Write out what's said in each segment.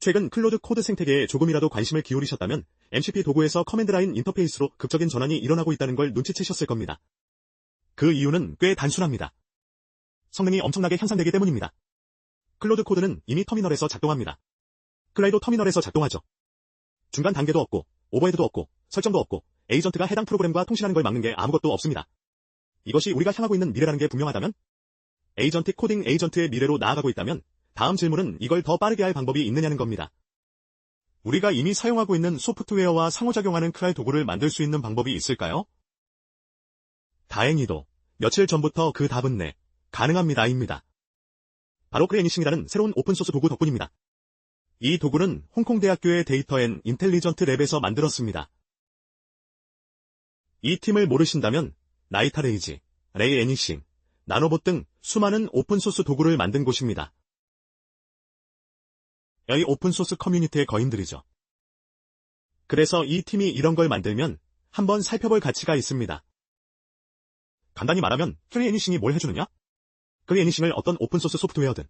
최근 클로드 코드 생태계에 조금이라도 관심을 기울이셨다면 MCP 도구에서 커맨드 라인 인터페이스로 극적인 전환이 일어나고 있다는 걸 눈치채셨을 겁니다. 그 이유는 꽤 단순합니다. 성능이 엄청나게 향상되기 때문입니다. 클로드 코드는 이미 터미널에서 작동합니다. 클라이도 터미널에서 작동하죠. 중간 단계도 없고 오버헤드도 없고 설정도 없고 에이전트가 해당 프로그램과 통신하는 걸 막는 게 아무것도 없습니다. 이것이 우리가 향하고 있는 미래라는 게 분명하다면, 에이전틱 코딩 에이전트의 미래로 나아가고 있다면 다음 질문은 이걸 더 빠르게 할 방법이 있느냐는 겁니다. 우리가 이미 사용하고 있는 소프트웨어와 상호작용하는 클라이 도구를 만들 수 있는 방법이 있을까요? 다행히도 며칠 전부터 그 답은 네, 가능합니다입니다. 바로 크레이니싱이라는 새로운 오픈소스 도구 덕분입니다. 이 도구는 홍콩대학교의 데이터 앤 인텔리전트 랩에서 만들었습니다. 이 팀을 모르신다면 나이타레이지, 레이 애니싱, 나노봇 등 수많은 오픈소스 도구를 만든 곳입니다. 이 오픈소스 커뮤니티의 거인들이죠. 그래서 이 팀이 이런 걸 만들면 한번 살펴볼 가치가 있습니다. 간단히 말하면 클레이 애니싱이 뭘 해주느냐? 클레이 애니싱을 어떤 오픈소스 소프트웨어든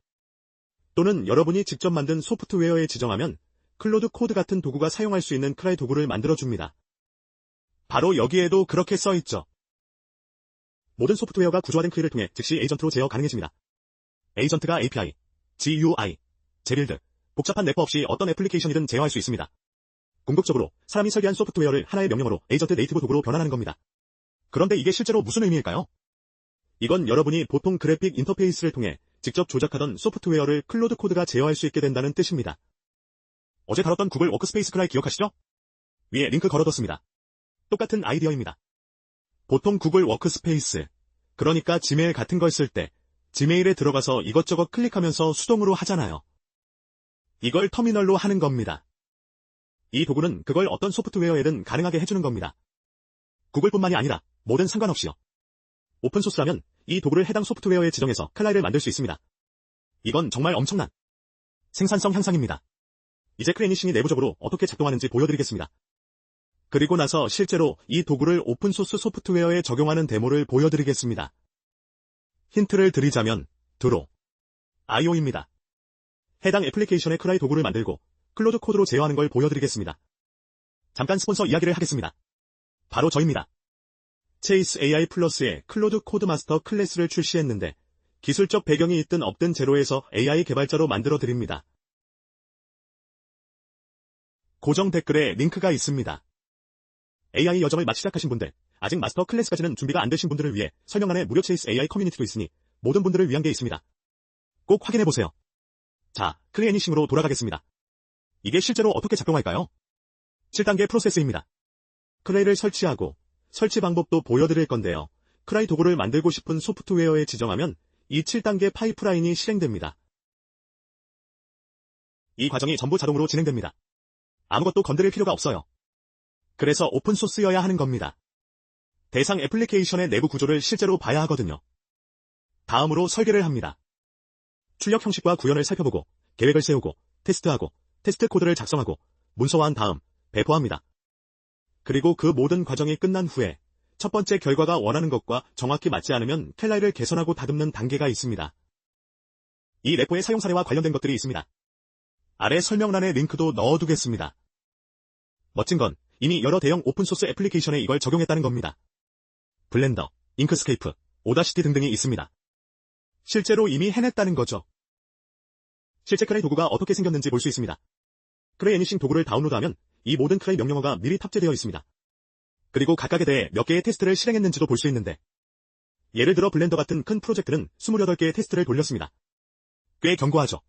또는 여러분이 직접 만든 소프트웨어에 지정하면 클로드 코드 같은 도구가 사용할 수 있는 클라이 도구를 만들어줍니다. 바로 여기에도 그렇게 써있죠. 모든 소프트웨어가 구조화된 클리를 통해 즉시 에이전트로 제어 가능해집니다. 에이전트가 API, GUI, 제빌드, 복잡한 래퍼 없이 어떤 애플리케이션이든 제어할 수 있습니다. 궁극적으로 사람이 설계한 소프트웨어를 하나의 명령어로 에이전트 네이티브 도구로 변환하는 겁니다. 그런데 이게 실제로 무슨 의미일까요? 이건 여러분이 보통 그래픽 인터페이스를 통해 직접 조작하던 소프트웨어를 클로드 코드가 제어할 수 있게 된다는 뜻입니다. 어제 다뤘던 구글 워크스페이스 클라이 기억하시죠? 위에 링크 걸어뒀습니다. 똑같은 아이디어입니다. 보통 구글 워크스페이스, 그러니까 지메일 같은 걸 쓸 때 지메일에 들어가서 이것저것 클릭하면서 수동으로 하잖아요. 이걸 터미널로 하는 겁니다. 이 도구는 그걸 어떤 소프트웨어에든 가능하게 해주는 겁니다. 구글뿐만이 아니라 뭐든 상관없이요. 오픈소스라면 이 도구를 해당 소프트웨어에 지정해서 클라이를 만들 수 있습니다. 이건 정말 엄청난 생산성 향상입니다. 이제 크레이니싱이 내부적으로 어떻게 작동하는지 보여드리겠습니다. 그리고 나서 실제로 이 도구를 오픈소스 소프트웨어에 적용하는 데모를 보여드리겠습니다. 힌트를 드리자면 드로 IO입니다. 해당 애플리케이션의 클라이 도구를 만들고 클로드 코드로 제어하는 걸 보여드리겠습니다. 잠깐 스폰서 이야기를 하겠습니다. 바로 저입니다. 체이스 AI 플러스의 클로드 코드 마스터 클래스를 출시했는데 기술적 배경이 있든 없든 제로에서 AI 개발자로 만들어드립니다. 고정 댓글에 링크가 있습니다. AI 여정을 막 시작하신 분들, 아직 마스터 클래스까지는 준비가 안 되신 분들을 위해 설명란에 무료 체이스 AI 커뮤니티도 있으니 모든 분들을 위한 게 있습니다. 꼭 확인해보세요. 자, 클레이 애니싱으로 돌아가겠습니다. 이게 실제로 어떻게 작동할까요? 7단계 프로세스입니다. 클레이를 설치하고 설치 방법도 보여드릴 건데요. 클라이 도구를 만들고 싶은 소프트웨어에 지정하면 이 7단계 파이프라인이 실행됩니다. 이 과정이 전부 자동으로 진행됩니다. 아무것도 건드릴 필요가 없어요. 그래서 오픈소스여야 하는 겁니다. 대상 애플리케이션의 내부 구조를 실제로 봐야 하거든요. 다음으로 설계를 합니다. 출력 형식과 구현을 살펴보고 계획을 세우고 테스트하고 테스트 코드를 작성하고 문서화한 다음 배포합니다. 그리고 그 모든 과정이 끝난 후에 첫 번째 결과가 원하는 것과 정확히 맞지 않으면 클라이를 개선하고 다듬는 단계가 있습니다. 이 레포의 사용 사례와 관련된 것들이 있습니다. 아래 설명란에 링크도 넣어두겠습니다. 멋진 건 이미 여러 대형 오픈소스 애플리케이션에 이걸 적용했다는 겁니다. 블렌더, 잉크스케이프, 오다시티 등등이 있습니다. 실제로 이미 해냈다는 거죠. 실제 클라이 도구가 어떻게 생겼는지 볼 수 있습니다. 클레이 애니싱 도구를 다운로드하면 이 모든 클레이 명령어가 미리 탑재되어 있습니다. 그리고 각각에 대해 몇 개의 테스트를 실행했는지도 볼 수 있는데, 예를 들어 블렌더 같은 큰 프로젝트는 28개의 테스트를 돌렸습니다. 꽤 견고하죠.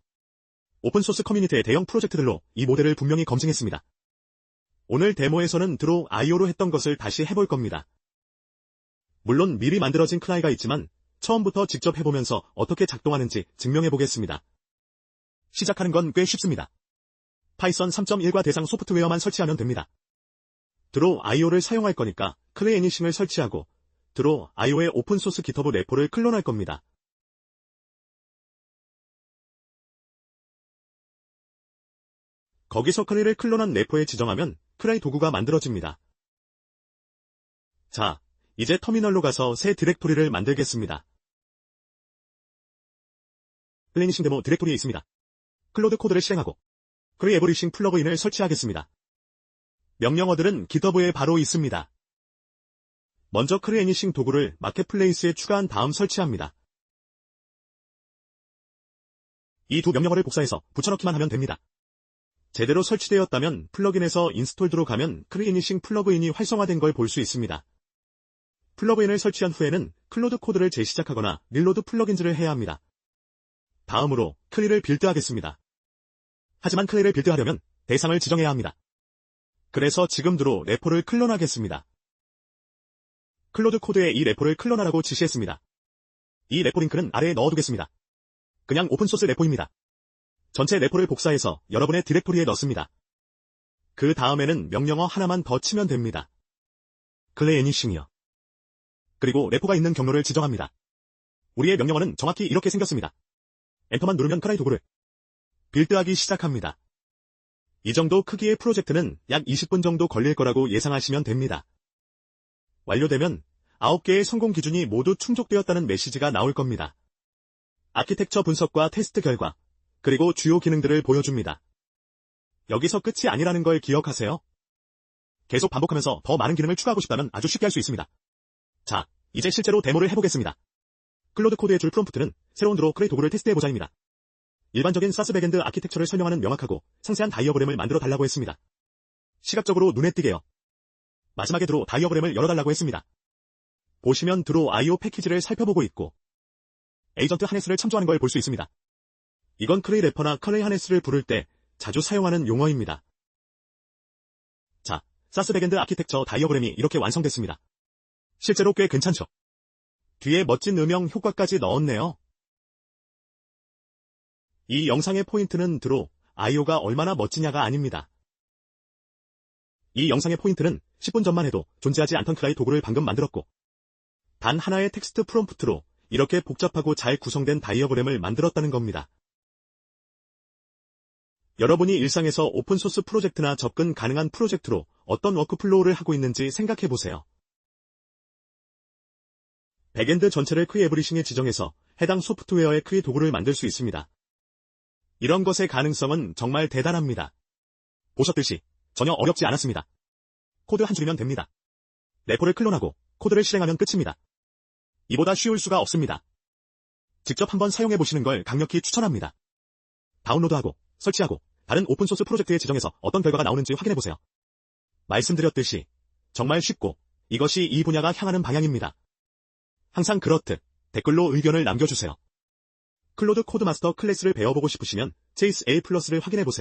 오픈소스 커뮤니티의 대형 프로젝트들로 이 모델을 분명히 검증했습니다. 오늘 데모에서는 드로 IO로 했던 것을 다시 해볼 겁니다. 물론 미리 만들어진 클라이가 있지만 처음부터 직접 해보면서 어떻게 작동하는지 증명해보겠습니다. 시작하는 건 꽤 쉽습니다. 파이썬 3.1과 대상 소프트웨어만 설치하면 됩니다. 드로 IO를 사용할 거니까 클레이 애니싱을 설치하고 드로 IO의 오픈소스 깃허브 레포를 클론할 겁니다. 거기서 클레이를 클론한 레포에 지정하면 클라이 도구가 만들어집니다. 자, 이제 터미널로 가서 새 디렉토리를 만들겠습니다. 클레이니싱 데모 디렉토리에 있습니다. 클로드 코드를 실행하고 크리에브리싱 플러그인을 설치하겠습니다. 명령어들은 GitHub에 바로 있습니다. 먼저 크리에니싱 도구를 마켓플레이스에 추가한 다음 설치합니다. 이 두 명령어를 복사해서 붙여넣기만 하면 됩니다. 제대로 설치되었다면 플러그인에서 인스톨드로 가면 크리에니싱 플러그인이 활성화된 걸 볼 수 있습니다. 플러그인을 설치한 후에는 클로드 코드를 재시작하거나 릴로드 플러긴즈를 해야 합니다. 다음으로 클리를 빌드하겠습니다. 하지만 클리를 빌드하려면 대상을 지정해야 합니다. 그래서 지금대로 레포를 클론하겠습니다. 클로드 코드에 이 레포를 클론하라고 지시했습니다. 이 레포 링크는 아래에 넣어두겠습니다. 그냥 오픈소스 레포입니다. 전체 레포를 복사해서 여러분의 디렉토리에 넣습니다. 그 다음에는 명령어 하나만 더 치면 됩니다. 크리에니싱이요. 그리고 레포가 있는 경로를 지정합니다. 우리의 명령어는 정확히 이렇게 생겼습니다. 엔터만 누르면 크라이 도구를 빌드하기 시작합니다. 이 정도 크기의 프로젝트는 약 20분 정도 걸릴 거라고 예상하시면 됩니다. 완료되면 9개의 성공 기준이 모두 충족되었다는 메시지가 나올 겁니다. 아키텍처 분석과 테스트 결과, 그리고 주요 기능들을 보여줍니다. 여기서 끝이 아니라는 걸 기억하세요. 계속 반복하면서 더 많은 기능을 추가하고 싶다면 아주 쉽게 할 수 있습니다. 자, 이제 실제로 데모를 해보겠습니다. 클로드 코드의 줄 프롬프트는 새로운 드로 크레이 도구를 테스트해보자입니다. 일반적인 사스 백엔드 아키텍처를 설명하는 명확하고 상세한 다이어그램을 만들어 달라고 했습니다. 시각적으로 눈에 띄게요. 마지막에 드로 다이어그램을 열어달라고 했습니다. 보시면 드로 IO 패키지를 살펴보고 있고 에이전트 하네스를 참조하는 걸 볼 수 있습니다. 이건 크레이 래퍼나 크레이 하네스를 부를 때 자주 사용하는 용어입니다. 자, 사스 백엔드 아키텍처 다이어그램이 이렇게 완성됐습니다. 실제로 꽤 괜찮죠? 뒤에 멋진 음영 효과까지 넣었네요. 이 영상의 포인트는 드로, IO가 얼마나 멋지냐가 아닙니다. 이 영상의 포인트는 10분 전만 해도 존재하지 않던 크라이 도구를 방금 만들었고 단 하나의 텍스트 프롬프트로 이렇게 복잡하고 잘 구성된 다이어그램을 만들었다는 겁니다. 여러분이 일상에서 오픈소스 프로젝트나 접근 가능한 프로젝트로 어떤 워크플로우를 하고 있는지 생각해보세요. 백엔드 전체를 크리에브리싱에 지정해서 해당 소프트웨어의 크리 도구를 만들 수 있습니다. 이런 것의 가능성은 정말 대단합니다. 보셨듯이 전혀 어렵지 않았습니다. 코드 한 줄이면 됩니다. 레포를 클론하고 코드를 실행하면 끝입니다. 이보다 쉬울 수가 없습니다. 직접 한번 사용해보시는 걸 강력히 추천합니다. 다운로드하고 설치하고 다른 오픈소스 프로젝트에 지정해서 어떤 결과가 나오는지 확인해보세요. 말씀드렸듯이 정말 쉽고 이것이 이 분야가 향하는 방향입니다. 항상 그렇듯 댓글로 의견을 남겨주세요. 클로드 코드마스터 클래스를 배워보고 싶으시면 체이스 A+를 확인해보세요.